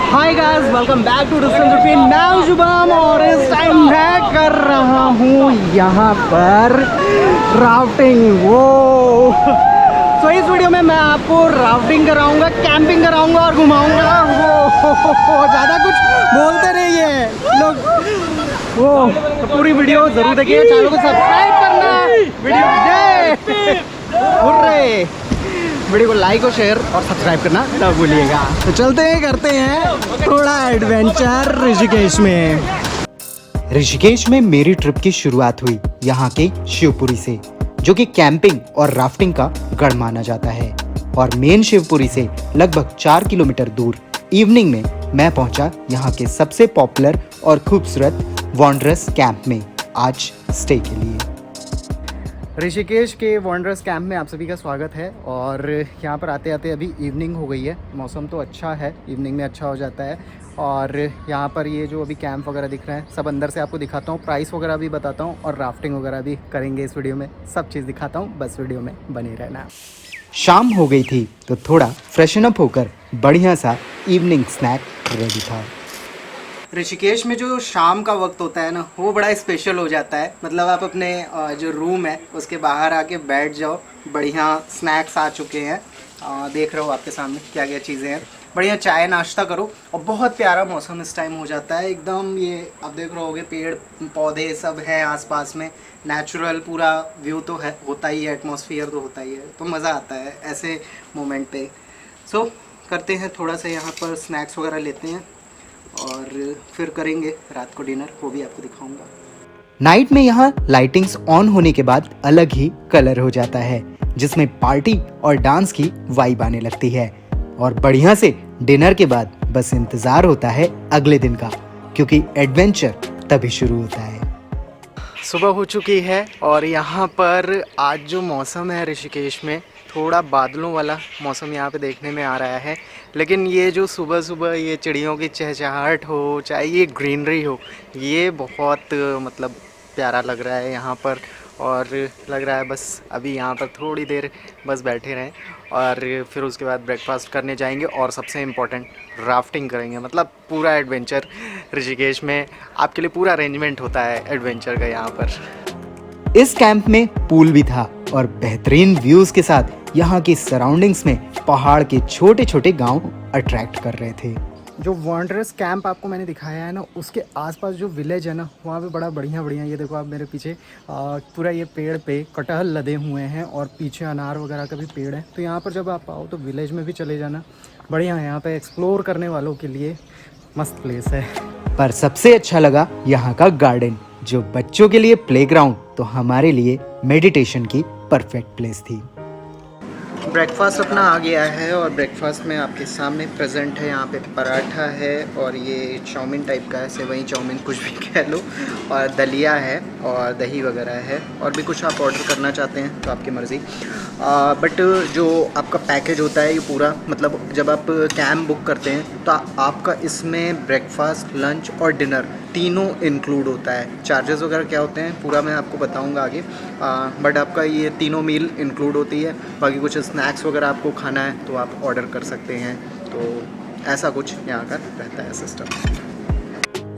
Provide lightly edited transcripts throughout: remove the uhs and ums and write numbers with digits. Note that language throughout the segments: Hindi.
Hi guys, welcome back to distance routine. मैं हूं शुभम और इस टाइम मैं कर रहा हूं यहाँ पर राफ्टिंग। वो तो इस वीडियो में मैं आपको राफ्टिंग कराऊंगा, कैंपिंग कराऊंगा और घुमाऊंगा। वो ज़्यादा कुछ बोलते नहीं है लोग। वो तो पूरी वीडियो जरूर देखिए, चैनल को सब्सक्राइब करना, वीडियो वीडियो को लाइक और शेयर और सब्सक्राइब करना ना भूलिएगा। तो चलते हैं, करते हैं थोड़ा एडवेंचर ऋषिकेश में। ऋषिकेश में मेरी ट्रिप की शुरुआत हुई यहाँ के शिवपुरी से, जो कि कैंपिंग और राफ्टिंग का गढ़ माना जाता है। और मेन शिवपुरी से लगभग 4 किलोमीटर दूर इवनिंग में मैं पहुंचा यहाँ के सबसे पॉपुलर और खूबसूरत वॉन्डरस कैंप में आज स्टे के लिए। ऋषिकेश के वॉन्डरस कैंप में आप सभी का स्वागत है। और यहाँ पर आते आते अभी इवनिंग हो गई है, मौसम तो अच्छा है, इवनिंग में अच्छा हो जाता है। और यहाँ पर ये जो अभी कैंप वगैरह दिख रहा है सब अंदर से आपको दिखाता हूँ, प्राइस वगैरह भी बताता हूँ और राफ्टिंग वगैरह भी करेंगे इस वीडियो में, सब चीज़ दिखाता हूँ, बस वीडियो में बने रहना। शाम हो गई थी तो थोड़ा फ्रेशन अप होकर बढ़िया सा इवनिंग स्नैक रेडी था। ऋषिकेश में जो शाम का वक्त होता है ना, वो बड़ा स्पेशल हो जाता है। मतलब आप अपने जो रूम है उसके बाहर आके बैठ जाओ, बढ़िया स्नैक्स आ चुके हैं, देख रहे हो आपके सामने क्या क्या चीज़ें हैं, बढ़िया चाय नाश्ता करो। और बहुत प्यारा मौसम इस टाइम हो जाता है एकदम। ये आप देख रहे होगे पेड़ पौधे सब हैं आसपास में, नेचुरल पूरा व्यू तो है, होता ही है, एटमॉस्फेयर तो होता ही है, तो मज़ा आता है ऐसे मोमेंट पे। सो करते हैं थोड़ा सा यहाँ पर स्नैक्स वगैरह लेते हैं और फिर करेंगे रात को डिनर, वो भी आपको दिखाऊंगा। नाइट में यहाँ लाइटिंग्स ऑन होने के बाद अलग ही कलर हो जाता है, जिसमें पार्टी और डांस की वाइब आने लगती है। और बढ़िया से डिनर के बाद बस इंतजार होता है अगले दिन का, क्योंकि एडवेंचर तभी शुरू होता है। सुबह हो चुकी है और यहाँ पर आज जो मौसम है ऋषिकेश में, थोड़ा बादलों वाला मौसम यहाँ पे देखने में आ रहा है। लेकिन ये जो सुबह सुबह ये चिड़ियों की चहचहाहट हो, चाहे ये ग्रीनरी हो, ये बहुत मतलब प्यारा लग रहा है यहाँ पर। और लग रहा है बस अभी यहाँ पर थोड़ी देर बस बैठे रहें और फिर उसके बाद ब्रेकफास्ट करने जाएंगे और सबसे इम्पोर्टेंट राफ्टिंग करेंगे। मतलब पूरा एडवेंचर ऋषिकेश में आपके लिए पूरा अरेंजमेंट होता है एडवेंचर का यहाँ पर। इस कैंप में पूल भी था और बेहतरीन व्यूज के साथ यहाँ की सराउंडिंग्स में पहाड़ के छोटे छोटे गांव अट्रैक्ट कर रहे थे। जो वॉन्डरस कैंप आपको मैंने दिखाया है ना, उसके आसपास जो विलेज है ना, वहाँ पे बड़ा बढ़िया बढ़िया, ये देखो आप मेरे पीछे पूरा ये पेड़ पे कटहल लदे हुए हैं और पीछे अनार वगैरह का भी पेड़ है। तो यहाँ पर जब आप आओ तो विलेज में भी चले जाना, बढ़िया है यहाँ पे एक्सप्लोर करने वालों के लिए मस्त प्लेस है। पर सबसे अच्छा लगा यहाँ का गार्डन, जो बच्चों के लिए प्लेग्राउंड तो हमारे लिए मेडिटेशन की परफेक्ट प्लेस थी। ब्रेकफास्ट अपना आ गया है और ब्रेकफास्ट में आपके सामने प्रेजेंट है, यहाँ पे पराठा है और ये चाउमीन टाइप का है, सेवई चाउमीन कुछ भी कह लो, और दलिया है और दही वगैरह है। और भी कुछ आप ऑर्डर करना चाहते हैं तो आपकी मर्ज़ी। बट जो आपका पैकेज होता है ये पूरा, मतलब जब आप कैंप बुक करते हैं तो आपका इसमें ब्रेकफास्ट, लंच और डिनर तीनों इंक्लूड होता है। चार्जेस वगैरह क्या होते हैं पूरा मैं आपको बताऊंगा आगे, बट आपका ये तीनों मील इंक्लूड होती है। बाकी कुछ स्नैक्स वगैरह आपको खाना है तो आप ऑर्डर कर सकते हैं। तो ऐसा कुछ यहाँ का रहता है सिस्टम।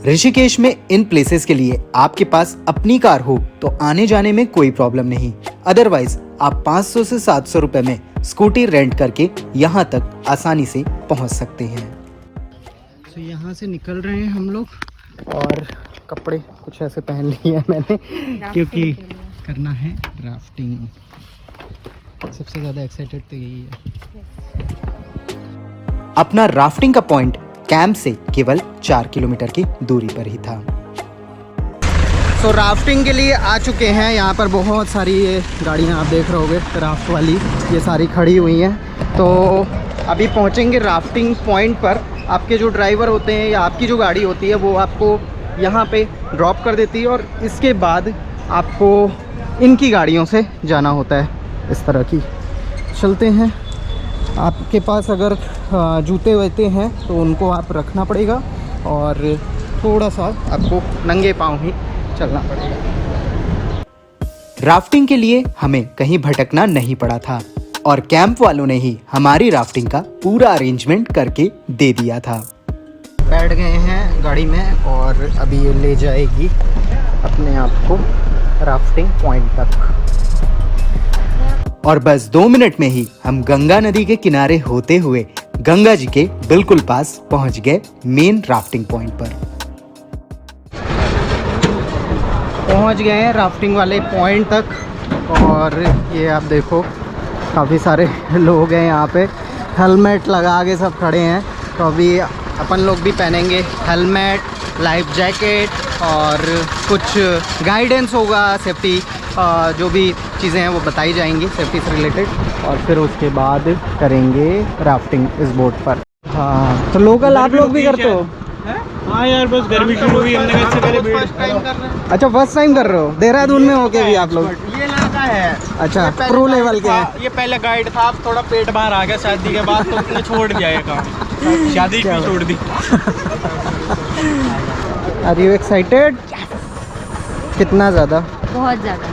ऋषिकेश में इन प्लेसेस के लिए आपके पास अपनी कार हो तो आने जाने में कोई प्रॉब्लम नहीं, अदरवाइज आप 500 से 700 रुपए में स्कूटी रेंट करके यहाँ तक आसानी से पहुँच सकते हैं। तो यहाँ से निकल रहे हैं हम लोग और कपड़े कुछ ऐसे पहन लिए हैं मैंने, क्योंकि करना है राफ्टिंग। सबसे ज़्यादा एक्साइटेड तो यही है। अपना राफ्टिंग का पॉइंट कैंप से केवल 4 किलोमीटर की दूरी पर ही था। तो राफ्टिंग के लिए आ चुके हैं। यहाँ पर बहुत सारी ये गाड़ियाँ आप देख रहे होगे राफ्ट वाली, ये सारी खड़ी हुई हैं। तो अभी पहुँचेंगे राफ्टिंग पॉइंट पर। आपके जो ड्राइवर होते हैं या आपकी जो गाड़ी होती है वो आपको यहाँ पे ड्रॉप कर देती है और इसके बाद आपको इनकी गाड़ियों से जाना होता है। इस तरह की चलते हैं। आपके पास अगर जूते वूते हैं तो उनको आप रखना पड़ेगा और थोड़ा सा आपको नंगे पाँव ही चलना पड़ेगा। राफ्टिंग के लिए हमें कहीं भटकना नहीं पड़ा था और कैंप वालों ने ही हमारी राफ्टिंग का पूरा अरेंजमेंट करके दे दिया था। बैठ गए हैं गाड़ी में और अभी ये ले जाएगी अपने आप को राफ्टिंग पॉइंट तक। और बस 2 मिनट में ही हम गंगा नदी के किनारे होते हुए गंगा जी के बिल्कुल पास पहुंच गए मेन राफ्टिंग पॉइंट पर। पहुंच गए हैं राफ्टिंग वाले पॉइंट तक और ये आप देखो काफ़ी सारे लोग हैं यहाँ पे, हेलमेट लगा के सब खड़े हैं। तो अभी अपन लोग भी पहनेंगे हेलमेट, लाइफ जैकेट और कुछ गाइडेंस होगा, सेफ्टी जो भी चीज़ें हैं वो बताई जाएंगी सेफ्टी से रिलेटेड, और फिर उसके बाद करेंगे राफ्टिंग इस बोट पर। हाँ तो लोकल आप लोग भी करते हो? हाँ यार बस गर्मी शुरू हुई, हमने इससे पहले फर्स्ट टाइम कर रहे हैं। अच्छा फर्स्ट टाइम कर रहे हो, देहरादून में होके भी आप लोग? ये लड़का है अच्छा प्रो लेवल के हैं। ये पहले गाइड था, अब थोड़ा पेट बाहर आ गया शादी के बाद तो उसने छोड़ दिया ये काम, शादी भी छोड़ दी। Are you excited? कितना ज़्यादा? बहुत ज़्यादा।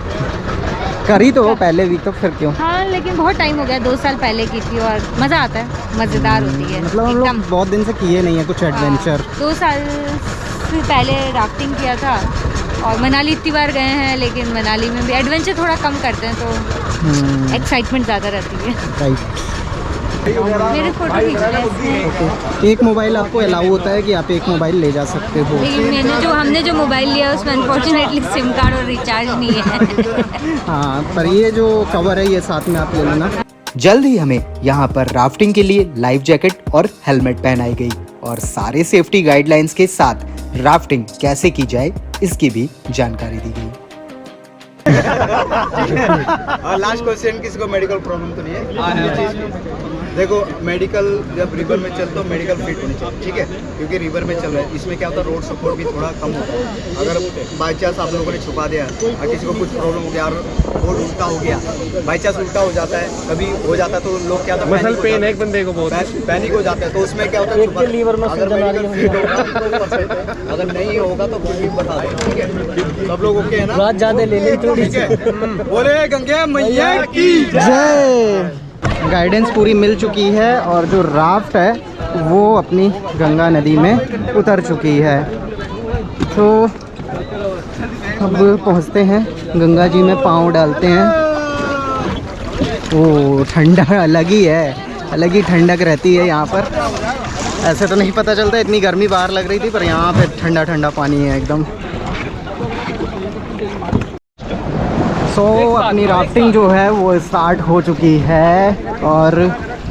करी तो हो पहले भी, तो फिर क्यों? हाँ लेकिन बहुत टाइम हो गया, 2 साल पहले की थी और मज़ा आता है, मज़ेदार होती है। मतलब हम लोग बहुत दिन से किए नहीं है कुछ एडवेंचर। 2 साल से पहले राफ्टिंग किया था और मनाली इतनी बार गए हैं, लेकिन मनाली में भी एडवेंचर थोड़ा कम करते हैं तो एक्साइटमेंट ज़्यादा रहती है। राइट। मेरे फोटो खींच रहे हैं इसमें। एक मोबाइल आपको अलाउ होता है कि आप एक मोबाइल ले जा सकते हो। लेकिन हमने जो मोबाइल लिया उसमें अनफॉर्चुनेटली सिम कार्ड और रिचार्ज नहीं है। हाँ पर ये जो कवर है ये साथ में आप ले लेना। जल्द ही हमें यहाँ पर राफ्टिंग के लिए लाइफ जैकेट और हेलमेट पहनाई गई और सारे सेफ्टी गाइडलाइंस के साथ राफ्टिंग कैसे की जाए इसकी भी जानकारी दी गई। और लास्ट क्वेश्चन, किसी को मेडिकल प्रॉब्लम तो नहीं है? देखो मेडिकल जब रिवर में चलते हो मेडिकल फिट होनी चाहिए, ठीक है, क्योंकि रिवर में चल रहा है, इसमें क्या होता है रोड सपोर्ट भी थोड़ा कम होता है। अगर बाई चांस आप लोगों ने छुपा दिया और किसी को कुछ प्रॉब्लम हो गया और रोड उल्टा हो गया, बाई चांस उल्टा हो जाता है, कभी हो जाता है तो लोग क्या होता है पेन है एक बंदे को बहुत पैनिक हो जाता है, तो उसमें क्या होता है अगर फिट होगा, अगर नहीं होगा तो फिर भी बता दें, ठीक है। सब लोग ओके है ना? बहुत ज़्यादा ले ली थोड़ी सी। बोले गंगे मैया की जय। गाइडेंस पूरी मिल चुकी है और जो राफ्ट है वो अपनी गंगा नदी में उतर चुकी है। तो अब पहुंचते हैं गंगा जी में, पाँव डालते हैं। ओ ठंडा अलग ही है, अलग ही ठंडक रहती है यहाँ पर। ऐसे तो नहीं पता चलता, इतनी गर्मी बाहर लग रही थी पर यहाँ पे ठंडा ठंडा पानी है एकदम। सो अपनी राफ्टिंग जो है वो स्टार्ट हो चुकी है और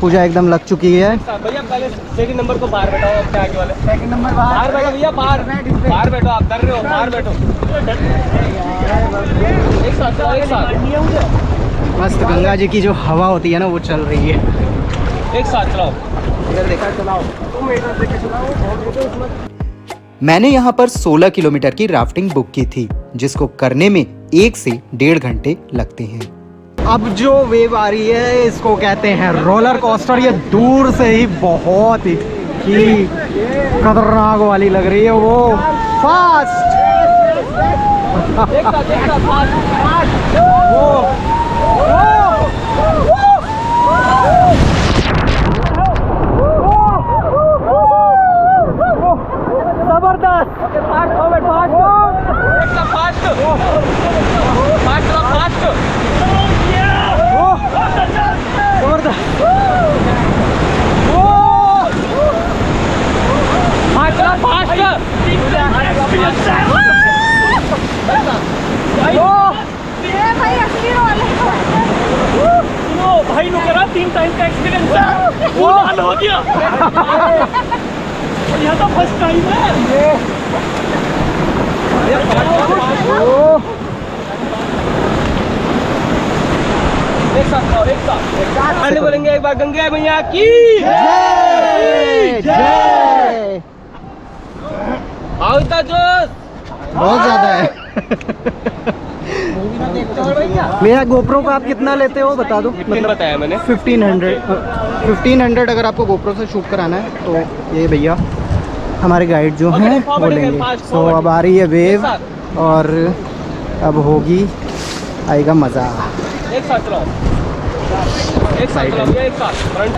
पूजा एकदम लग चुकी है। भैया पहले सेकंड नंबर को बाहर बैठाओ, अपने आगे वाले सेकंड नंबर बाहर बैठो भैया, बाहर बैठो, आप डर रहे हो, बाहर बैठो। एक साथ एक साथ मस्त गंगा जी की जो हवा होती है ना वो चल रही है। एक साथ चलाओ, इधर देखा चलाओ। तुम इधर देख के चलाओ। मैंने यहाँ पर 16 किलोमीटर की राफ्टिंग बुक की थी जिसको करने में 1 से 1.5 घंटे लगते हैं। अब जो वेव आ रही है इसको कहते हैं रोलर कोस्टर। ये दूर से ही बहुत ही खतरनाक वाली लग रही है, वो फास्ट। भाई नु करा 3 टाइम का एक्सपीरियंस है, वो हाल हो गया। यह तो फर्स्ट टाइम है। एक साथ एक साथ बोलेंगे एक बार, गंगा मैया की जय जय। आवता जोश बहुत ज्यादा है। भैया गोप्रो का आप कितना लेते हो बता दो? मतलब बताया मैंने 1500 अगर आपको गोप्रो से शूट कराना है तो ये भैया हमारे गाइड जो हैं वो लेंगे। तो अब आ रही है वेव और अब होगी, आएगा मज़ा। एक साथ चलाओ, एक साथ चलाओ, एक साथ फ्रंट।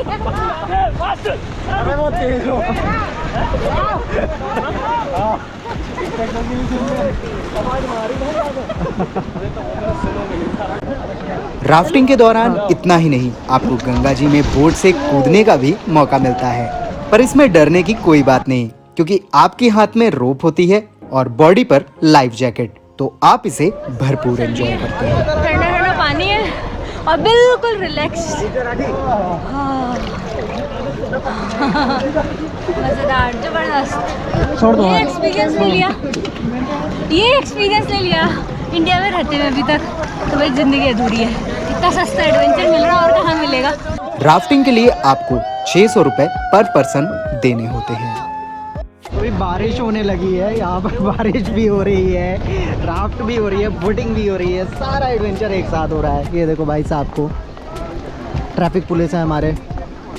अरे वो तेज हो। राफ्टिंग के दौरान इतना ही नहीं, आपको गंगा जी में बोट से कूदने का भी मौका मिलता है, पर इसमें डरने की कोई बात नहीं, क्योंकि आपके हाथ में रोप होती है और बॉडी पर लाइफ जैकेट, तो आप इसे भरपूर एंजॉय करते हैं। ठंडा ठंडा पानी है और बिल्कुल रिलैक्स, मजेदार, जबरदस्त। ये एक्सपीरियंस ले लिया इंडिया में रहते हुए अभी तक, तो भाई जिंदगी अधूरी है। इतना सस्ता एडवेंचर मिल रहा है और कहाँ मिलेगा। राफ्टिंग के लिए आपको 600 रुपए पर पर्सन देने होते हैं। अभी बारिश होने लगी है, यहाँ पर बारिश भी हो रही है, राफ्ट भी हो रही है, बोटिंग भी हो रही है, सारा एडवेंचर एक साथ हो रहा है। ये देखो भाई साहब को, ट्रैफिक पुलिस है हमारे।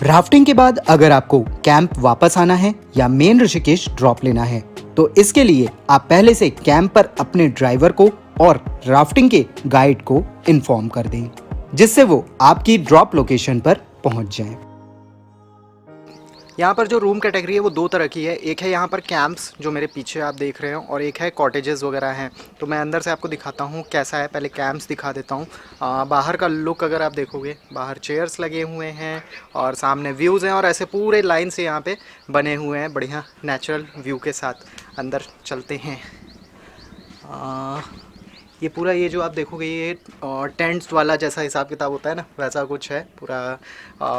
राफ्टिंग के बाद अगर आपको कैंप वापस आना है या मेन ऋषिकेश ड्रॉप लेना है, तो इसके लिए आप पहले से कैंप पर अपने ड्राइवर को और राफ्टिंग के गाइड को इन्फॉर्म कर दें, जिससे वो आपकी ड्रॉप लोकेशन पर पहुंच जाएं। यहाँ पर जो रूम कैटेगरी है वो दो तरह की है, एक है यहाँ पर कैंप्स जो मेरे पीछे आप देख रहे हो, और एक है कॉटेजेस वगैरह हैं। तो मैं अंदर से आपको दिखाता हूँ कैसा है, पहले कैंप्स दिखा देता हूँ। बाहर का लुक अगर आप देखोगे, बाहर चेयर्स लगे हुए हैं और सामने व्यूज़ हैं, और ऐसे पूरे लाइन से यहाँ पे बने हुए हैं बढ़िया नेचुरल व्यू के साथ। अंदर चलते हैं। ये पूरा ये जो आप देखोगे ये टेंट्स वाला जैसा हिसाब किताब होता है ना, वैसा कुछ है पूरा,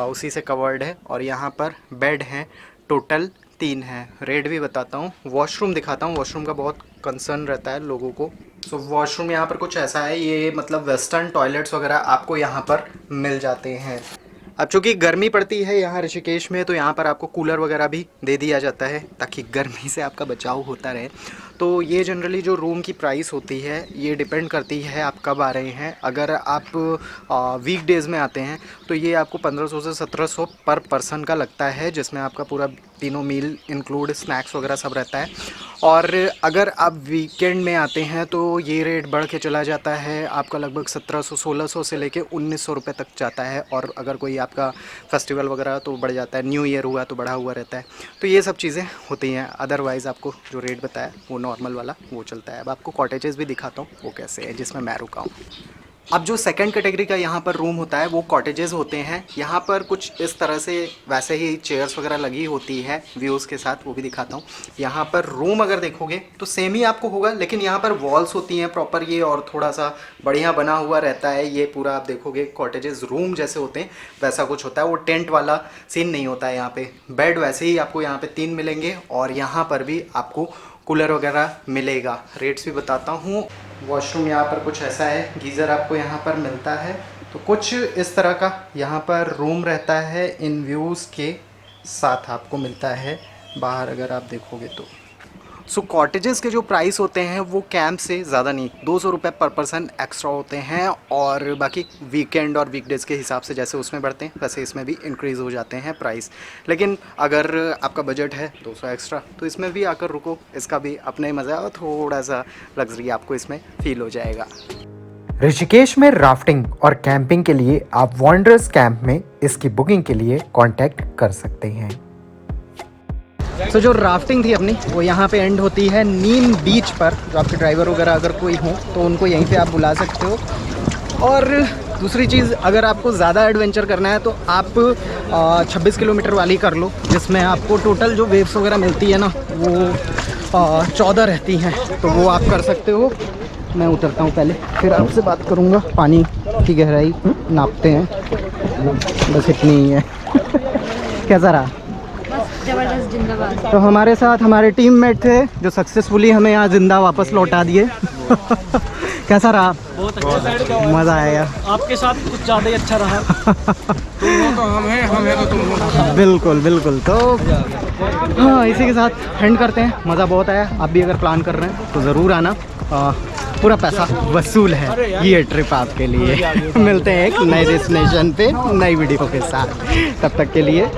उसी से कवर्ड है। और यहाँ पर बेड हैं, टोटल 3 हैं। रेट भी बताता हूँ, वॉशरूम दिखाता हूँ। वॉशरूम का बहुत कंसर्न रहता है लोगों को। सो वॉशरूम यहाँ पर कुछ ऐसा है, ये मतलब वेस्टर्न टॉयलेट्स वगैरह आपको यहाँ पर मिल जाते हैं। अब चूँकि गर्मी पड़ती है यहाँ ऋषिकेश में, तो यहाँ पर आपको कूलर वगैरह भी दे दिया जाता है ताकि गर्मी से आपका बचाव होता रहे। तो ये जनरली जो रूम की प्राइस होती है ये डिपेंड करती है आप कब आ रहे हैं। अगर आप वीक डेज़ में आते हैं तो ये आपको 1500 से 1700 पर पर्सन का लगता है, जिसमें आपका पूरा तीनों मील इंक्लूड स्नैक्स वगैरह सब रहता है। और अगर आप वीकेंड में आते हैं तो ये रेट बढ़ के चला जाता है, आपका लगभग 1700-1600 से लेके 1900 रुपये तक जाता है। और अगर कोई आपका फेस्टिवल वगैरह तो बढ़ जाता है, न्यू ईयर हुआ तो बढ़ा हुआ रहता है। तो ये सब चीज़ें होती हैं। अदरवाइज़ आपको जो रेट बताया वो नॉर्मल वाला वो चलता है। अब आपको कॉटेजेस भी दिखाता हूँ वो कैसे है, जिसमें मैं रुका हूँ। अब जो सेकंड कैटेगरी का यहाँ पर रूम होता है वो कॉटेजेस होते हैं। यहाँ पर कुछ इस तरह से वैसे ही चेयर्स वगैरह लगी होती है व्यूज़ के साथ, वो भी दिखाता हूँ। यहाँ पर रूम अगर देखोगे तो सेम ही आपको होगा, लेकिन यहाँ पर वॉल्स होती हैं प्रॉपर ये, और थोड़ा सा बढ़िया बना हुआ रहता है। ये पूरा आप देखोगे कॉटेजेस रूम जैसे होते हैं वैसा कुछ होता है, वो टेंट वाला सीन नहीं होता है। यहाँ पे बेड वैसे ही आपको यहाँ पे 3 मिलेंगे, और यहाँ पर भी आपको कूलर वगैरह मिलेगा। रेट्स भी बताता हूँ। वॉशरूम यहाँ पर कुछ ऐसा है, गीज़र आपको यहाँ पर मिलता है। तो कुछ इस तरह का यहाँ पर रूम रहता है, इन व्यूज़ के साथ आपको मिलता है बाहर अगर आप देखोगे तो। सो कॉटेजेस के जो प्राइस होते हैं वो कैंप से ज़्यादा नहीं, 200 रुपये पर पर्सन एक्स्ट्रा होते हैं। और बाकी वीकेंड और वीकडेज़ के हिसाब से जैसे उसमें बढ़ते हैं वैसे इसमें भी इंक्रीज़ हो जाते हैं प्राइस। लेकिन अगर आपका बजट है 200 एक्स्ट्रा तो इसमें भी आकर रुको, इसका भी अपना ही मज़ा है, थोड़ा सा लग्जरी आपको इसमें फील हो जाएगा। ऋषिकेश में राफ्टिंग और कैंपिंग के लिए आप वॉन्डरर्स कैंप में इसकी बुकिंग के लिए कॉन्टैक्ट कर सकते हैं। तो जो राफ्टिंग थी अपनी वो यहाँ पे एंड होती है नीम बीच पर। जो आपके ड्राइवर वगैरह अगर कोई हो तो उनको यहीं पे आप बुला सकते हो। और दूसरी चीज़, अगर आपको ज़्यादा एडवेंचर करना है तो आप 26 किलोमीटर वाली कर लो, जिसमें आपको टोटल जो वेव्स वगैरह मिलती है ना वो 14 रहती हैं, तो वो आप कर सकते हो। मैं उतरता हूँ पहले, फिर आपसे बात करूँगा। पानी की गहराई नापते हैं, बस इतनी ही है। कैसा रहा? जबरदस्त, जिंदाबाद। तो हमारे साथ हमारे टीममेट थे जो सक्सेसफुली हमें यहाँ जिंदा वापस लौटा दिए। कैसा रहा? बहुत अच्छा, मज़ा आया। आपके साथ कुछ ज़्यादा ही अच्छा रहा। तुम हो तो हम हैं तो तुम हो। बिल्कुल बिल्कुल। तो हाँ, इसी के साथ एंड करते हैं। मज़ा बहुत आया। आप भी अगर प्लान कर रहे हैं तो ज़रूर आना, पूरा पैसा वसूल है ये ट्रिप आपके लिए। मिलते हैं एक नए डेस्टिनेशन पे नई वीडियो के साथ, तब तक के लिए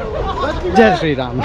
जय श्री राम।